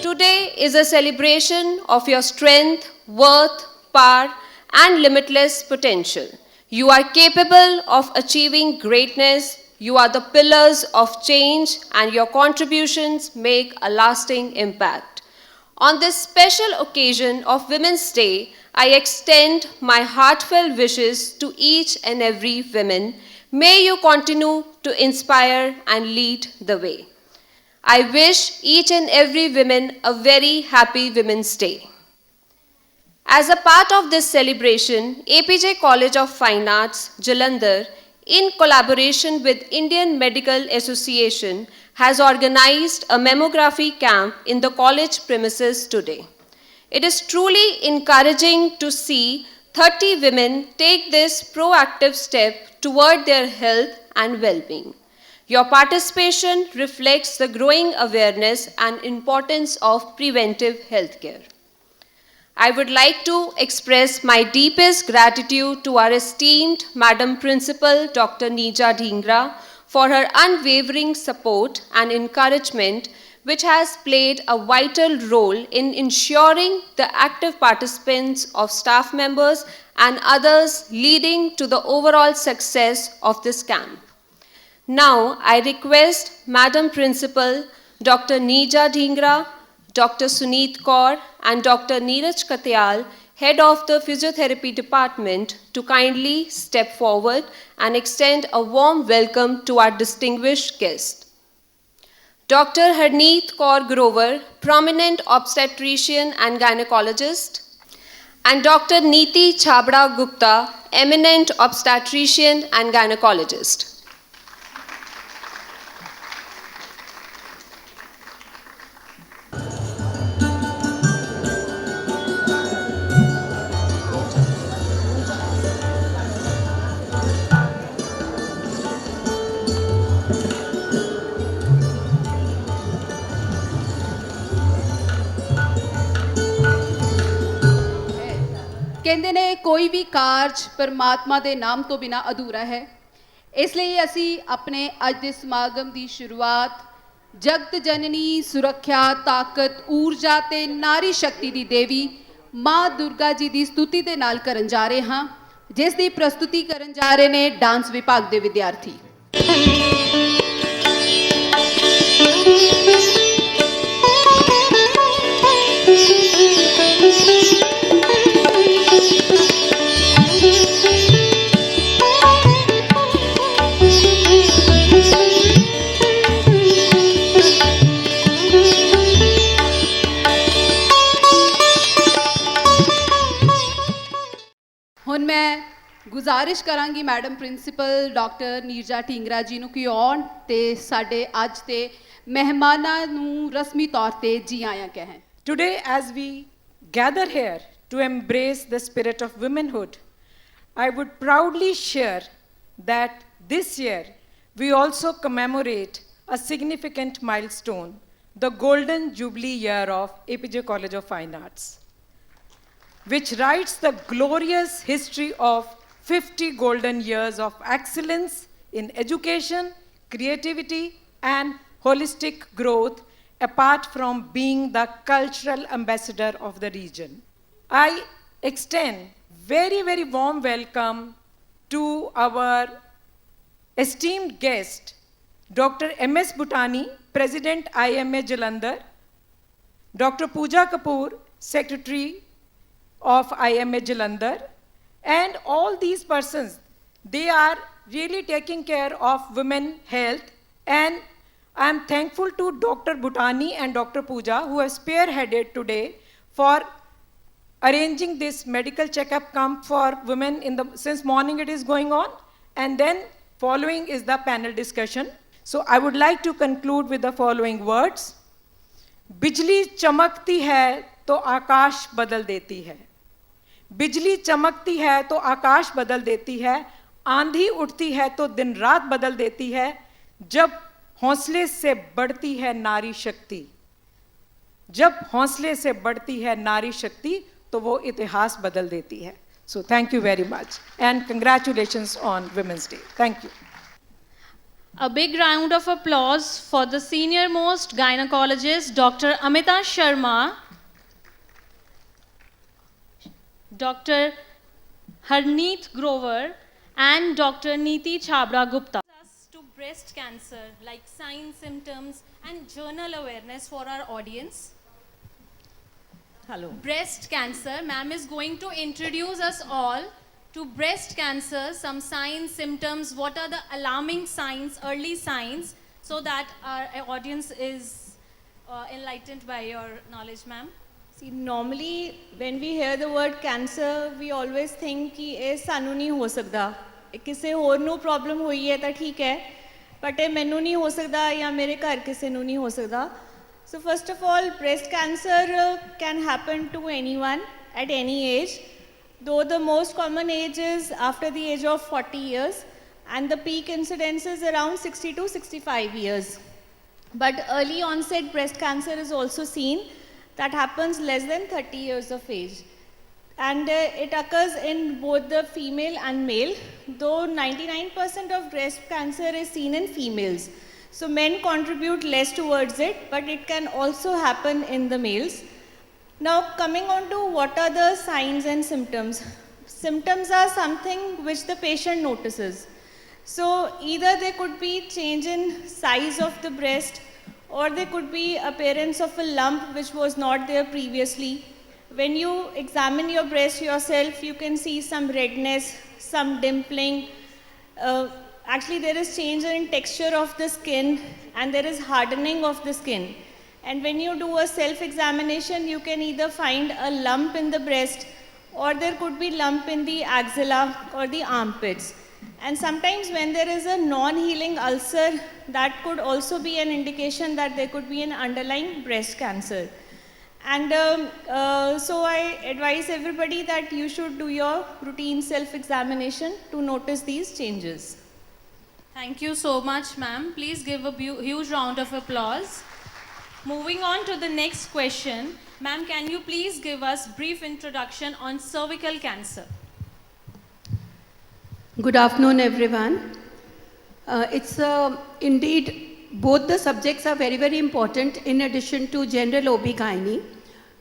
Today is a celebration of your strength, worth, power, and limitless potential. You are capable of achieving greatness. You are the pillars of change, and your contributions make a lasting impact. On this special occasion of Women's Day, I extend my heartfelt wishes to each and every woman. May you continue to inspire and lead the way. I wish each and every woman a very happy Women's Day. As a part of this celebration, APJ College of Fine Arts, Jalandhar, in collaboration with Indian Medical Association, has organized a mammography camp in the college premises today. It is truly encouraging to see 30 women take this proactive step toward their health and well-being. Your participation reflects the growing awareness and importance of preventive healthcare. I would like to express my deepest gratitude to our esteemed Madam Principal, Dr. Neeja Dhingra, for her unwavering support and encouragement, which has played a vital role in ensuring the active participants of staff members and others, leading to the overall success of this camp. Now, I request Madam Principal, Dr. Neeja Dhingra, Dr. Suneet Kaur, and Dr. Neeraj Katyal, Head of the Physiotherapy Department, to kindly step forward and extend a warm welcome to our distinguished guest. Dr. Harneet Kaur Grover, prominent obstetrician and gynecologist, and Dr. Neeti Chabra Gupta, eminent obstetrician and gynecologist. ਕਹਿੰਦੇ ਨੇ ਕੋਈ ਵੀ ਕਾਰਜ ਪਰਮਾਤਮਾ ਦੇ ਨਾਮ ਤੋਂ ਬਿਨਾ ਅਧੂਰਾ ਹੈ। ਇਸ ਲਈ ਅਸੀਂ ਆਪਣੇ ਅੱਜ ਦੇ ਸਮਾਗਮ ਦੀ ਸ਼ੁਰੂਆਤ ਜਗਤ ਜਨਨੀ ਸੁਰੱਖਿਆ ਤਾਕਤ ਊਰਜਾ ਤੇ ਨਾਰੀ ਸ਼ਕਤੀ ਦੀ ਦੇਵੀ ਮਾਂ ਦੁਰਗਾ ਜੀ ਦੀ ਸਤੁਤੀ ਦੇ ਨਾਲ ਕਰਨ ਜਾ ਰਹੇ ਹਾਂ, ਜਿਸ ਦੀ ਪ੍ਰਸਤੁਤੀ ਕਰਨ ਜਾ ਰਹੇ ਨੇ ਡਾਂਸ ਵਿਭਾਗ ਦੇ ਵਿਦਿਆਰਥੀ। ਹੁਣ ਮੈਂ ਗੁਜ਼ਾਰਿਸ਼ ਕਰਾਂਗੀ madam principal doctor Neerja Dhingra ਜੀ ਨੂੰ ਕਿ ਆਉਣ ਤੇ ਸਾਡੇ ਅੱਜ ਦੇ ਮਹਿਮਾਨਾਂ ਨੂੰ ਰਸਮੀ ਤੌਰ ਤੇ ਜੀ ਆਇਆਂ ਕਹਿਣ। Today, as we gather here to embrace the spirit of womanhood, I would proudly share that this year we also commemorate a significant milestone, the Golden Jubilee year of APJ College of Fine Arts, which writes the glorious history of 50 golden years of excellence in education, creativity, and holistic growth, apart from being the cultural ambassador of the region. I extend very, very warm welcome to our esteemed guest, Dr. M.S. Bhutani, President IMA Jalandhar, Dr. Pooja Kapoor, Secretary of IMA Jalandhar, and all these persons, they are really taking care of women health, and I am thankful to Dr. Bhutani and Dr. Pooja who have spearheaded today for arranging this medical checkup camp for women since morning it is going on, and then following is the panel discussion. So I would like to conclude with the following words. बिजली चमकती है तो आकाश बदल देती है, बिजली चमकती है तो आकाश बदल देती है, आंधी उठती है तो दिन रात बदल देती है, जब हौसले से बढ़ती है नारी शक्ति। जब हौसले से बढ़ती है नारी शक्ति तो वो इतिहास बदल देती है। So thank you very much and congratulations on women's day. Thank you. A big round of applause for the senior most gynecologist, Dr. Amita Sharma, Dr. Harneet Grover, and Dr. Neeti Chabra Gupta. Us to breast cancer, like signs, symptoms, and journal awareness for our audience. Hello. Breast cancer, ma'am is going to introduce us all to breast cancer, some signs, symptoms, what are the alarming signs, early signs, so that our audience is enlightened by your knowledge, ma'am. See, normally when we hear the word cancer, we always think कि ये सानू नहीं हो सकता, किसी और नू problem हुई है तो ठीक है, बट ये मैनू नहीं हो सकता या मेरे घर किसी नू नहीं हो सकता. So first of all, breast cancer can happen to anyone at any age, though the most common age is after the age of 40 years and the peak incidence is around 60 to 65 years. But early onset breast cancer is also seen that happens less than 30 years of age. And it occurs in both the female and male, though 99% of breast cancer is seen in females. So men contribute less towards it, but it can also happen in the males. Now coming on to what are the signs and symptoms. Symptoms are something which the patient notices. So either there could be change in size of the breast, or there could be appearance of a lump which was not there previously. When you examine your breast yourself, you can see some redness, some dimpling. Actually there is change in texture of the skin and there is hardening of the skin. And when you do a self-examination, you can either find a lump in the breast or there could be lump in the axilla or the armpits. And sometimes when there is a non-healing ulcer, that could also be an indication that there could be an underlying breast cancer. And so I advise everybody that you should do your routine self-examination to notice these changes. Thank you so much, ma'am. Please give a huge round of applause. Moving on to the next question. Ma'am, can you please give us brief introduction on cervical cancer? Good afternoon, everyone. It's indeed, both the subjects are very, very important in addition to general OB-GYN,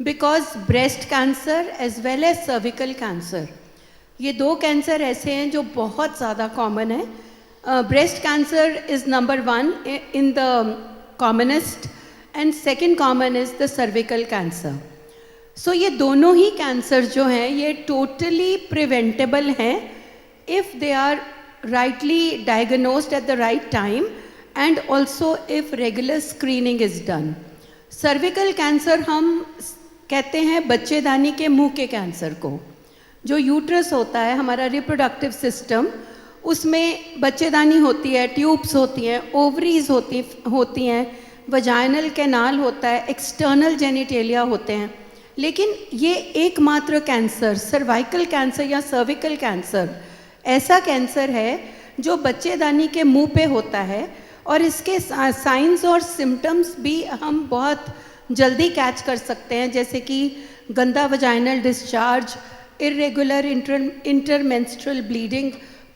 because breast cancer as well as cervical cancer, ये दो cancer ऐसे हैं जो बहुत ज़्यादा common है. Breast cancer is number 1 in the commonest and second common is the cervical cancer. So ये दोनों ही कैंसर जो हैं ये totally preventable हैं if they are rightly diagnosed at the right time and also if regular screening is done. Cervical cancer हम कहते हैं बच्चेदानी के मुंह के कैंसर को. जो यूट्रस होता है हमारा रिप्रोडक्टिव सिस्टम, उसमें बच्चेदानी होती है, ट्यूब्स होती हैं, ओवरीज होती हैं, वजाइनल कैनाल होता है, एक्सटर्नल जेनिटेलिया होते हैं. लेकिन ये एकमात्र कैंसर सर्वाइकल कैंसर या सर्विकल कैंसर ऐसा कैंसर है जो बच्चेदानी के मुंह पे होता है और इसके साइंस और सिम्टम्स भी हम बहुत जल्दी कैच कर सकते हैं, जैसे कि गंदा vaginal discharge, irregular intermenstrual bleeding,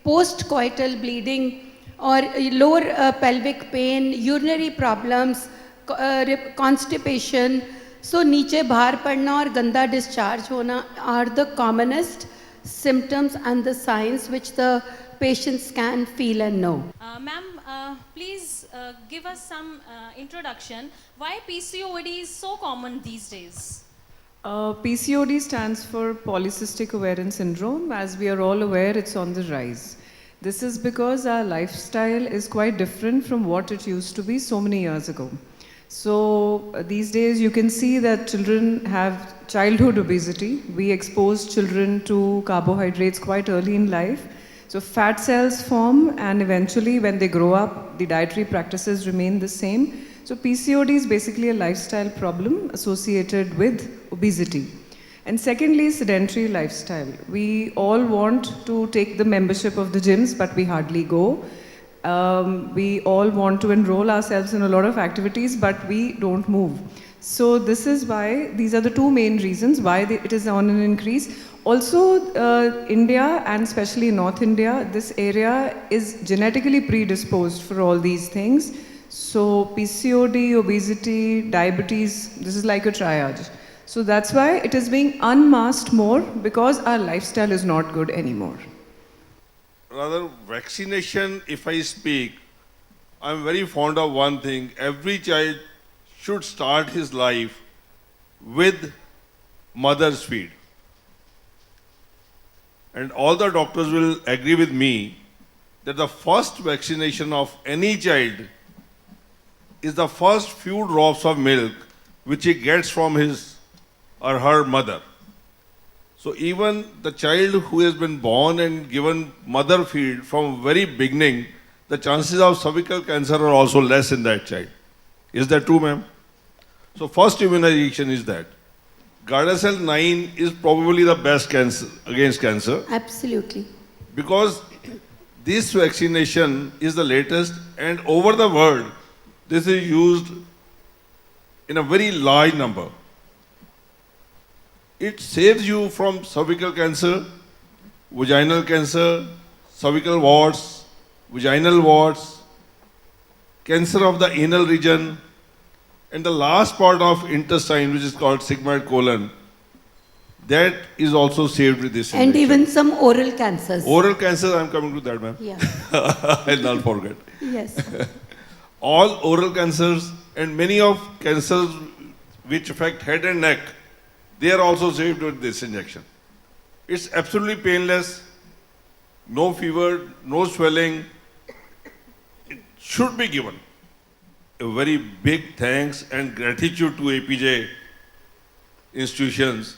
post coital bleeding और lower pelvic pain, urinary problems, constipation. So नीचे भार पड़ना और गंदा डिस्चार्ज होना are the commonest symptoms and the signs which the patients can feel and know. Ma'am, please give us some introduction. Why PCOD is so common these days? PCOD stands for polycystic ovarian syndrome. As we are all aware, it's on the rise. This is because our lifestyle is quite different from what it used to be so many years ago. So these days you can see that children have childhood obesity. We expose children to carbohydrates quite early in life. So fat cells form and eventually when they grow up, the dietary practices remain the same. So PCOD is basically a lifestyle problem associated with obesity. And secondly, sedentary lifestyle. We all want to take the membership of the gyms, but we hardly go. We all want to enroll ourselves in a lot of activities, but we don't move. So this is why, these are the two main reasons why it is on an increase. Also, India and especially North India, this area is genetically predisposed for all these things. So PCOD, obesity, diabetes, this is like a triage. So that's why it is being unmasked more, because our lifestyle is not good anymore. Rather, vaccination, if I speak, I'm very fond of one thing. Every child should start his life with mother's feed. And all the doctors will agree with me that the first vaccination of any child is the first few drops of milk which he gets from his or her mother. So even the child who has been born and given mother feed from very beginning, the chances of cervical cancer are also less in that child. Is that true, ma'am? So first immunization is that. Gardasil 9 is probably the best cancer against cancer, Absolutely. because this vaccination is the latest, and over the world this is used in a very large number. It saves you from cervical cancer, vaginal cancer, cervical warts, vaginal warts, cancer of the anal region, and the last part of intestine, which is called sigmoid colon, that is also saved with this And injection. even some oral cancers. Oral cancer, I'm coming to that, ma'am. Yeah. I'll not forget. Yes. All oral cancers and many of cancers which affect head and neck, they are also saved with this injection. It's absolutely painless, no fever, no swelling. It should be given. A very big thanks and gratitude to APJ institutions.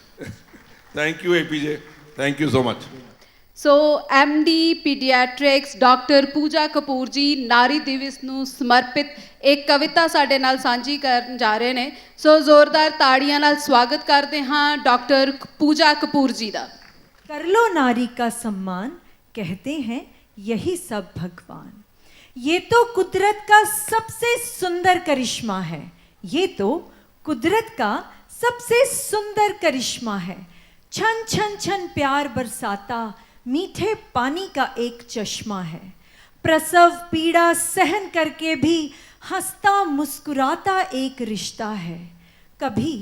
Thank you, APJ. Thank you so much. So MD paediatrics doctor Pooja Kapoor ji ਨਾਰੀ ਦਿਵਸ ਨੂੰ ਸਮਰਪਿਤ ਇੱਕ ਕਵਿਤਾ ਸਾਡੇ ਨਾਲ ਸਾਂਝੀ ਕਰਨ ਜਾ ਰਹੇ ਨੇ। ਸੋ ਜ਼ੋਰਦਾਰ ਤਾੜੀਆਂ ਨਾਲ ਸਵਾਗਤ ਕਰਦੇ ਹਾਂ ਡਾਕਟਰ ਪੂਜਾ ਕਪੂਰ ਜੀ ਦਾ। कर लो नारी का सम्मान, कहते हैं यही सब भगवान। ये तो कुदरत का सबसे सुंदर करिश्मा है, ये तो कुदरत का सबसे सुंदर करिश्मा है। छन छन छन प्यार बरसाता मीठे पानी का एक चश्मा है। प्रसव पीड़ा सहन करके भी हंसता मुस्कुराता एक रिश्ता है। कभी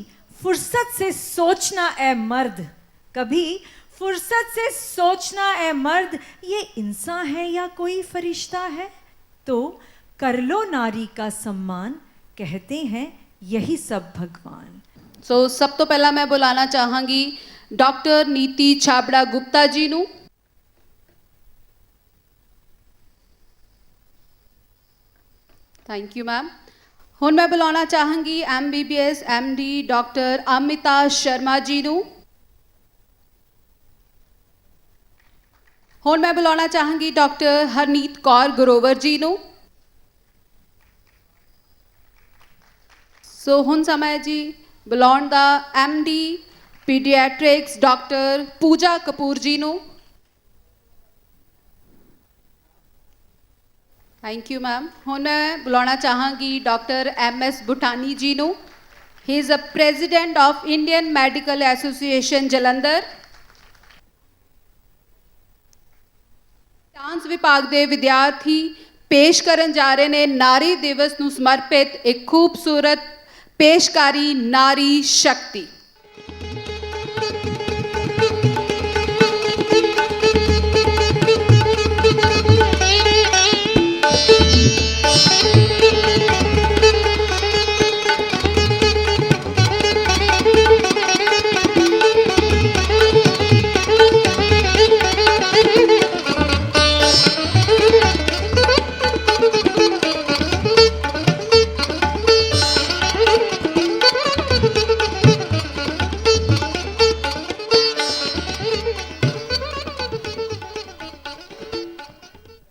फुर्सत से सोचना ए मर्द, कभी फुर्सत से सोचना ए मर्द, ये इंसान है या कोई फरिश्ता है। तो कर लो नारी का सम्मान, कहते हैं यही सब भगवान। ਸੋ ਸਭ ਤੋਂ ਪਹਿਲਾਂ ਮੈਂ ਬੁਲਾਉਣਾ ਚਾਹਾਂਗੀ ਡਾਕਟਰ ਨੀਤੀ ਛਾਬੜਾ ਗੁਪਤਾ ਜੀ ਨੂੰ। Thank you ma'am. ਹੁਣ ਮੈਂ ਬੁਲਾਉਣਾ ਚਾਹਾਂਗੀ MBBS MD doctor Amita Sharma ji ਨੂੰ। ਹੁਣ ਮੈਂ ਬੁਲਾਉਣਾ ਚਾਹਾਂਗੀ ਡਾਕਟਰ ਹਰਨੀਤ ਕੌਰ ਗਰੋਵਰ ਜੀ ਨੂੰ। ਸੋ ਹੁਣ ਸਮਾਂ ਹੈ ਜੀ ਬੁਲਾਉਣ ਦਾ MD paediatrics doctor Pooja Kapoor ji ਨੂੰ। Thank you ma'am. ਹੁਣ ਮੈਂ ਬੁਲਾਉਣਾ ਚਾਹਾਂਗੀ ਡਾਕਟਰ MS ਬੁਟਾਨੀ ਜੀ ਨੂੰ। He is a president of Indian medical association Jalandhar. Dance ਵਿਭਾਗ ਦੇ ਵਿਦਿਆਰਥੀ ਪੇਸ਼ ਕਰਨ ਜਾ ਰਹੇ ਨੇ ਨਾਰੀ ਦਿਵਸ ਨੂੰ ਸਮਰਪਿਤ ਇੱਕ ਖੂਬਸੂਰਤ ਪੇਸ਼ਕਾਰੀ ਨਾਰੀ ਸ਼ਕਤੀ।